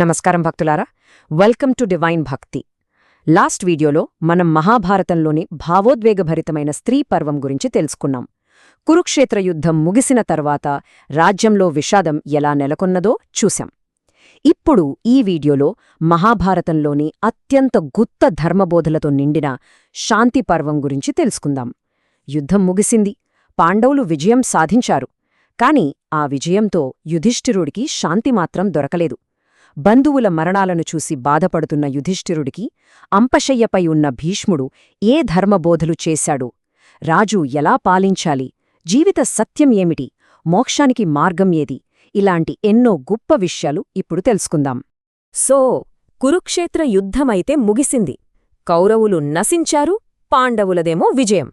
నమస్కారం భక్తులారా, welcome to divine భక్తి. లాస్ట్ వీడియోలో మనం మహాభారతంలోని భావోద్వేగభరితమైన స్త్రీ పర్వం గురించి తెలుసుకున్నాం. కురుక్షేత్ర యుద్ధం ముగిసిన తర్వాత రాజ్యంలో విషాదం ఎలా నెలకొన్నదో చూశాం. ఇప్పుడు ఈ వీడియోలో మహాభారతంలోని అత్యంత గుత్త ధర్మబోధలతో నిండిన శాంతి పర్వం గురించి తెలుసుకుందాం. యుద్ధం ముగిసింది, పాండవులు విజయం సాధించారు. కాని ఆ విజయంతో యుధిష్ఠిరుడికి శాంతి మాత్రం దొరకలేదు. బంధువుల మరణాలను చూసి బాధపడుతున్న యుధిష్ఠిరుడికి అంపశయ్యపై ఉన్న భీష్ముడు ఏ ధర్మబోధలు చేశాడు, రాజు ఎలా పాలించాలి, జీవిత సత్యం ఏమిటి, మోక్షానికి మార్గం ఏది, ఇలాంటి ఎన్నో గొప్ప విషయాలు ఇప్పుడు తెలుసుకుందాం. సో కురుక్షేత్ర యుద్ధమైతే ముగిసింది. కౌరవులు నశించారు, పాండవులదేమో విజయం.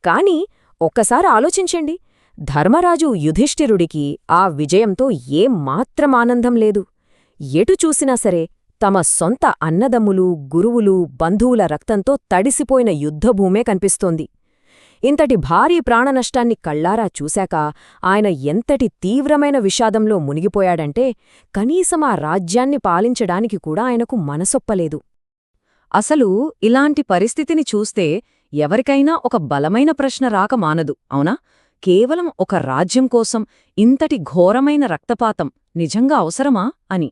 కాని ఒక్కసారి ఆలోచించండి, ధర్మరాజు యుధిష్ఠిరుడికి ఆ విజయంతో ఏమాత్రం ఆనందం లేదు. ఎటు చూసినా సరే తమ సొంత అన్నదమ్ములు, గురువులు, బంధువుల రక్తంతో తడిసిపోయిన యుద్ధభూమే కనిపిస్తోంది. ఇంతటి భారీ ప్రాణనష్టాన్ని కళ్లారా చూశాక ఆయన ఎంతటి తీవ్రమైన విషాదంలో మునిగిపోయాడంటే కనీసం ఆ రాజ్యాన్ని పాలించడానికి కూడా ఆయనకు మనసొప్పలేదు. అసలు ఇలాంటి పరిస్థితిని చూస్తే ఎవరికైనా ఒక బలమైన ప్రశ్న రాక మానదు, అవునా? కేవలం ఒక రాజ్యం కోసం ఇంతటి ఘోరమైన రక్తపాతం నిజంగా అవసరమా అని.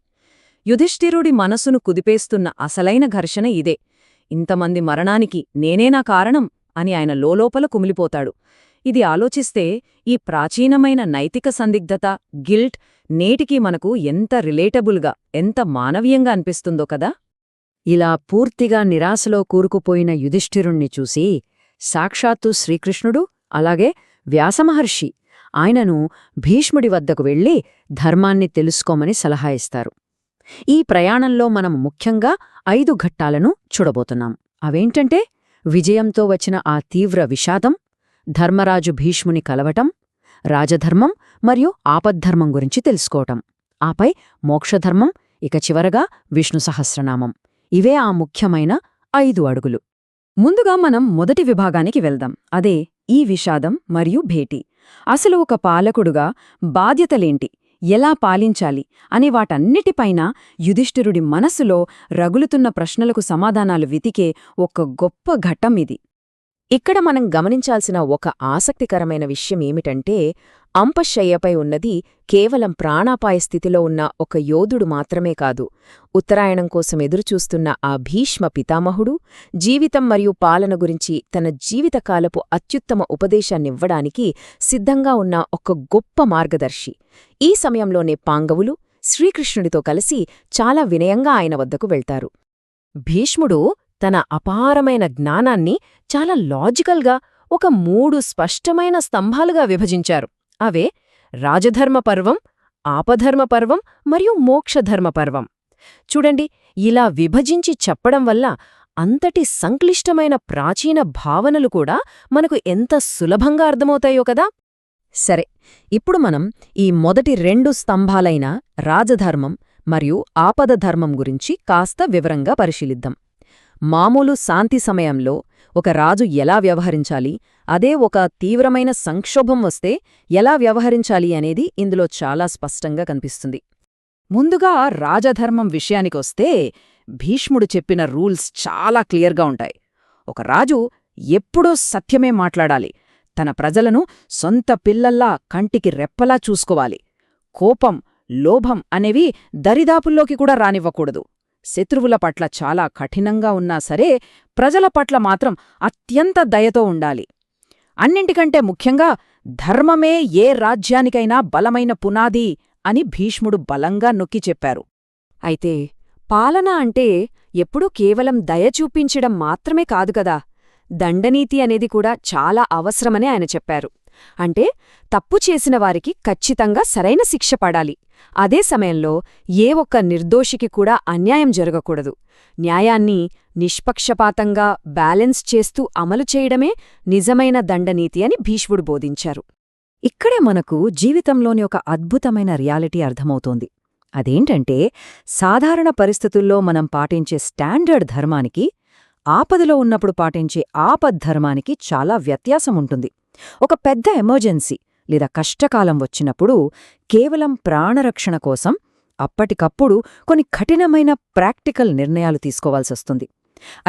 యుధిష్ఠిరుడి మనసును కుదిపేస్తున్న అసలైన ఘర్షణ ఇదే. ఇంతమంది మరణానికి నేనేనా కారణం అని ఆయన లోలోపల కుమిలిపోతాడు. ఇది ఆలోచిస్తే ఈ ప్రాచీనమైన నైతిక సందిగ్ధత, గిల్ట్ నేటికీ మనకు ఎంత రిలేటబుల్గా, ఎంత మానవీయంగా అనిపిస్తుందో కదా. ఇలా పూర్తిగా నిరాశలో కూరుకుపోయిన యుధిష్ఠిరుణ్ణి చూసి సాక్షాత్తు శ్రీకృష్ణుడు, అలాగే వ్యాసమహర్షి ఆయనను భీష్ముడి వద్దకు వెళ్లి ధర్మాన్ని తెలుసుకోమని సలహా ఇస్తారు. ఈ ప్రయాణంలో మనం ముఖ్యంగా 5 ఘట్టాలను చూడబోతున్నాం. అవేంటంటే విజయంతో వచ్చిన ఆ తీవ్ర విషాదం, ధర్మరాజు భీష్ముని కలవటం, రాజధర్మం మరియు ఆపద్ధర్మం గురించి తెలుసుకోవటం, ఆపై మోక్షధర్మం, ఇక చివరగా విష్ణు సహస్రనామం. ఇవే ఆ ముఖ్యమైన 5 అడుగులు. ముందుగా మనం మొదటి విభాగానికి వెళ్దాం. అదే ఈ విషాదం మరియు భేటీ. అసలు ఒక పాలకుడుగా బాధ్యతలేంటి, ఎలా పాలించాలి అని వాటన్నిటిపైన యుధిష్ఠిరుడి మనస్సులో రగులుతున్న ప్రశ్నలకు సమాధానాలు వెతికే ఒక గొప్ప ఘట్టం ఇది. ఇక్కడ మనం గమనించాల్సిన ఒక ఆసక్తికరమైన విషయం ఏమిటంటే, అంపశయ్యపై ఉన్నది కేవలం ప్రాణాపాయ స్థితిలో ఉన్న ఒక యోధుడు మాత్రమే కాదు. ఉత్తరాయణం కోసం ఎదురుచూస్తున్న ఆ భీష్మ పితామహుడు, జీవితం మరియు పాలన గురించి తన జీవితకాలపు అత్యుత్తమ ఉపదేశాన్నివ్వడానికి సిద్ధంగా ఉన్న ఒక గొప్ప మార్గదర్శి. ఈ సమయంలోనే పాండవులు శ్రీకృష్ణుడితో కలిసి చాలా వినయంగా ఆయన వద్దకు వెళ్తారు. భీష్ముడు తన అపారమైన జ్ఞానాన్ని చాలా లాజికల్గా ఒక 3 స్పష్టమైన స్తంభాలుగా విభజించారు. అవే రాజధర్మ పర్వం, ఆపధర్మ పర్వం మరియు మోక్షధర్మ పర్వం. చూడండి, ఇలా విభజించి చెప్పడం వల్ల అంతటి సంక్లిష్టమైన ప్రాచీన భావనలు కూడా మనకు ఎంత సులభంగా అర్థమవుతాయో కదా. సరే, ఇప్పుడు మనం ఈ మొదటి 2 స్తంభాలైన రాజధర్మం మరియు ఆపదధర్మం గురించి కాస్త వివరంగా పరిశీలిద్దాం. మామూలు శాంతి సమయంలో ఒక రాజు ఎలా వ్యవహరించాలి, అదే ఒక తీవ్రమైన సంక్షోభం వస్తే ఎలా వ్యవహరించాలి అనేది ఇందులో చాలా స్పష్టంగా కనిపిస్తుంది. ముందుగా రాజధర్మం విషయానికొస్తే భీష్ముడు చెప్పిన రూల్స్ చాలా క్లియర్గా ఉంటాయి. ఒక రాజు ఎప్పుడూ సత్యమే మాట్లాడాలి, తన ప్రజలను సొంత పిల్లల్లా కంటికి రెప్పలా చూసుకోవాలి. కోపం, లోభం అనేవి దరిదాపుల్లోకి కూడా రానివ్వకూడదు. శత్రువుల పట్ల చాలా కఠినంగా ఉన్నా సరే ప్రజల పట్ల మాత్రం అత్యంత దయతో ఉండాలి. అన్నింటికంటే ముఖ్యంగా ధర్మమే ఏ రాజ్యానికైనా బలమైన పునాది అని భీష్ముడు బలంగా నొక్కి చెప్పారు. అయితే పాలన అంటే ఎప్పుడూ కేవలం దయ చూపించడం మాత్రమే కాదు కదా, దండనీతి అనేది కూడా చాలా అవసరమని ఆయన చెప్పారు. అంటే తప్పు చేసిన వారికి ఖచ్చితంగా సరైన శిక్ష పడాలి. అదే సమయంలో ఏ ఒక్క నిర్దోషికి కూడా అన్యాయం జరగకూడదు. న్యాయాన్ని నిష్పక్షపాతంగా బ్యాలెన్స్ చేస్తూ అమలు చేయడమే నిజమైన దండనీతి అని భీష్ముడు బోధించారు. ఇక్కడే మనకు జీవితంలోని ఒక అద్భుతమైన రియాలిటీ అర్థమవుతోంది. అదేంటంటే, సాధారణ పరిస్థితుల్లో మనం పాటించే స్టాండర్డ్ ధర్మానికి, ఆపదలో ఉన్నప్పుడు పాటించే ఆపద్ధర్మానికి చాలా వ్యత్యాసముంటుంది. ఒక పెద్ద ఎమర్జెన్సీ లేదా కష్టకాలం వచ్చినప్పుడు కేవలం ప్రాణరక్షణ కోసం అప్పటికప్పుడు కొన్ని కఠినమైన ప్రాక్టికల్ నిర్ణయాలు తీసుకోవాల్సొస్తుంది.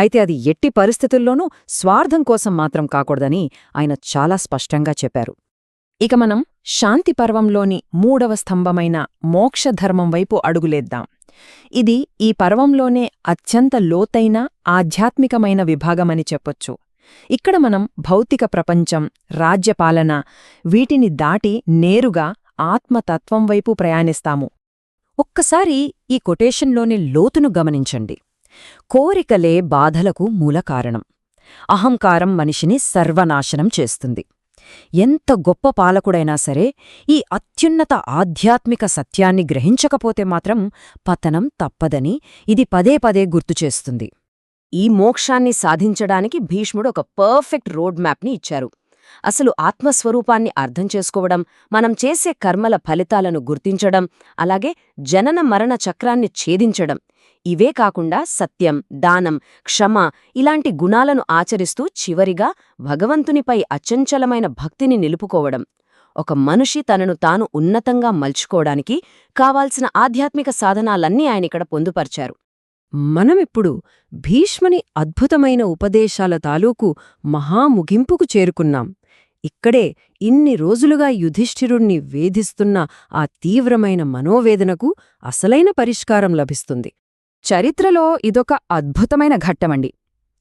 అయితే అది ఎట్టి పరిస్థితుల్లోనూ స్వార్థం కోసం మాత్రం కాకూడదని ఆయన చాలా స్పష్టంగా చెప్పారు. ఇక మనం శాంతి పర్వంలోని 3వ స్తంభమైన మోక్షధర్మం వైపు అడుగులేద్దాం. ఇది ఈ పర్వంలోనే అత్యంత లోతైన ఆధ్యాత్మికమైన విభాగమని చెప్పొచ్చు. ఇక్కడ మనం భౌతిక ప్రపంచం, రాజ్యపాలన వీటిని దాటి నేరుగా ఆత్మతత్వం వైపు ప్రయాణిస్తాము. ఒక్కసారి ఈ కొటేషన్లోని లోతును గమనించండి. కోరికలే బాధలకు మూల కారణం. అహంకారం మనిషిని సర్వనాశనం చేస్తుంది. ఎంత గొప్ప పాలకుడైనా సరే ఈ అత్యున్నత ఆధ్యాత్మిక సత్యాన్ని గ్రహించకపోతే మాత్రం పతనం తప్పదని ఇది పదే పదే గుర్తుచేస్తుంది. ఈ మోక్షాన్ని సాధించడానికి భీష్ముడు ఒక పర్ఫెక్ట్ రోడ్ మ్యాప్ని ఇచ్చారు. అసలు ఆత్మస్వరూపాన్ని అర్థం చేసుకోవడం, మనం చేసే కర్మల ఫలితాలను గుర్తించడం, అలాగే జనన మరణ చక్రాన్ని ఛేదించడం, ఇవే కాకుండా సత్యం, దానం, క్షమ ఇలాంటి గుణాలను ఆచరిస్తూ చివరిగా భగవంతునిపై అచంచలమైన భక్తిని నిలుపుకోవడం. ఒక మనిషి తనను తాను ఉన్నతంగా మలుచుకోవడానికి కావాల్సిన ఆధ్యాత్మిక సాధనాలన్నీ ఆయనిక్కడ పొందుపర్చారు. మనమిప్పుడు భీష్ముని అద్భుతమైన ఉపదేశాల తాలూకు మహాముగింపుకు చేరుకున్నాం. ఇక్కడే ఇన్ని రోజులుగా యుధిష్ఠిరుణ్ణి వేధిస్తున్న ఆ తీవ్రమైన మనోవేదనకు అసలైన పరిష్కారం లభిస్తుంది. చరిత్రలో ఇదొక అద్భుతమైన ఘట్టమండి.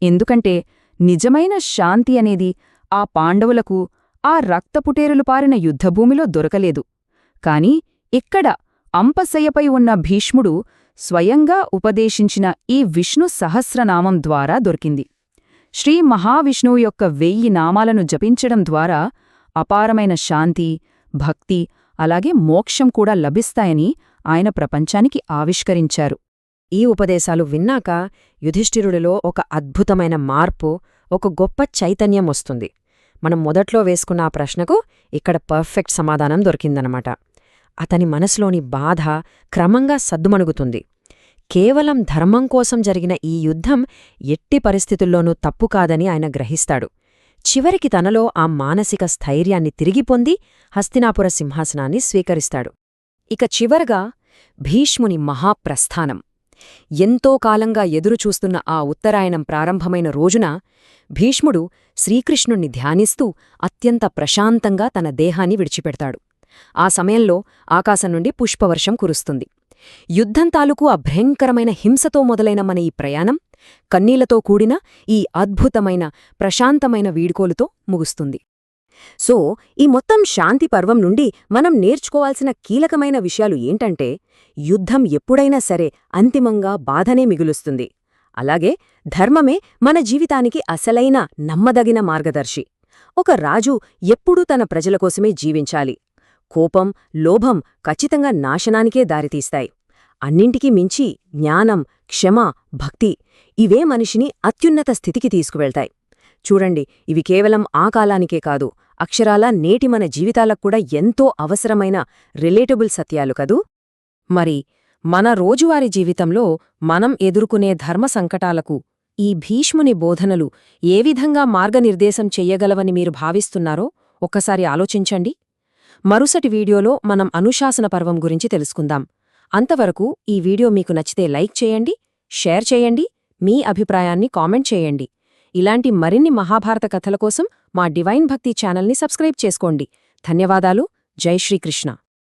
ఎందుకంటే నిజమైన శాంతి అనేది ఆ పాండవులకు ఆ రక్తపుటేరులు పారిన యుద్ధభూమిలో దొరకలేదు. కాని ఇక్కడ అంపశయ్యపై ఉన్న భీష్ముడు స్వయంగా ఉపదేశించిన ఈ విష్ణు సహస్రనామం ద్వారా దొరికింది. శ్రీ మహావిష్ణువు యొక్క 1000 నామాలను జపించడం ద్వారా అపారమైన శాంతి, భక్తి అలాగే మోక్షం కూడా లభిస్తాయని ఆయన ప్రపంచానికి ఆవిష్కరించారు. ఈ ఉపదేశాలు విన్నాక యుధిష్ఠిరుడిలో ఒక అద్భుతమైన మార్పు, ఒక గొప్ప చైతన్యం వస్తుంది. మనం మొదట్లో వేసుకున్న ఆ ప్రశ్నకు ఇక్కడ పర్ఫెక్ట్ సమాధానం దొరికిందనమాట. అతని మనసులోని బాధ క్రమంగా సద్దుమణుగుతుంది. కేవలం ధర్మం కోసం జరిగిన ఈ యుద్ధం ఎట్టి పరిస్థితుల్లోనూ తప్పు కాదని ఆయన గ్రహిస్తాడు. చివరికి తనలో ఆ మానసిక స్థైర్యాన్ని తిరిగి పొంది హస్తినాపుర సింహాసనాన్ని స్వీకరిస్తాడు. ఇక చివరగా భీష్ముని మహాప్రస్థానం. ఎంతో కాలంగా ఎదురుచూస్తున్న ఆ ఉత్తరాయణం ప్రారంభమైన రోజున భీష్ముడు శ్రీకృష్ణుణ్ణి ధ్యానిస్తూ అత్యంత ప్రశాంతంగా తన దేహాన్ని విడిచిపెడతాడు. ఆ సమయంలో ఆకాశం నుండి పుష్పవర్షం కురుస్తుంది. యుద్ధం తాలూకు ఆ భయంకరమైన హింసతో మొదలైన మన ఈ ప్రయాణం కన్నీళ్లతో కూడిన ఈ అద్భుతమైన ప్రశాంతమైన వీడ్కోలుతో ముగుస్తుంది. సో ఈ మొత్తం శాంతి పర్వం నుండి మనం నేర్చుకోవాల్సిన కీలకమైన విషయాలు ఏంటంటే, యుద్ధం ఎప్పుడైనా సరే అంతిమంగా బాధనే మిగులుస్తుంది. అలాగే ధర్మమే మన జీవితానికి అసలైన నమ్మదగిన మార్గదర్శి. ఒక రాజు ఎప్పుడూ తన ప్రజల కోసమే జీవించాలి. కోపం, లోభం ఖచ్చితంగా నాశనానికే దారితీస్తాయి. అన్నింటికీ మించి జ్ఞానం, క్షమ, భక్తి ఇవే మనిషిని అత్యున్నత స్థితికి తీసుకువెళ్తాయి. చూడండి, ఇవి కేవలం ఆ కాలానికే కాదు, అక్షరాలా నేటి మన జీవితాలక్కూడా ఎంతో అవసరమైన రిలేటబుల్ సత్యాలు కదూ. మరి మన రోజువారీ జీవితంలో మనం ఎదుర్కొనే ధర్మ సంకటాలకు ఈ భీష్ముని బోధనలు ఏ విధంగా మార్గనిర్దేశం చెయ్యగలవని మీరు భావిస్తున్నారో ఒక్కసారి ఆలోచించండి. మరుసటి వీడియోలో మనం అనుశాసన పర్వం గురించి తెలుసుకుందాం. అంతవరకు ఈ వీడియో మీకు నచ్చితే లైక్ చేయండి, షేర్ చేయండి, మీ అభిప్రాయాన్ని కామెంట్ చేయండి. ఇలాంటి మరిన్ని మహాభారత కథల కోసం మా డివైన్ భక్తి ఛానల్ని సబ్స్క్రైబ్ చేసుకోండి. ధన్యవాదాలు. జై శ్రీకృష్ణ.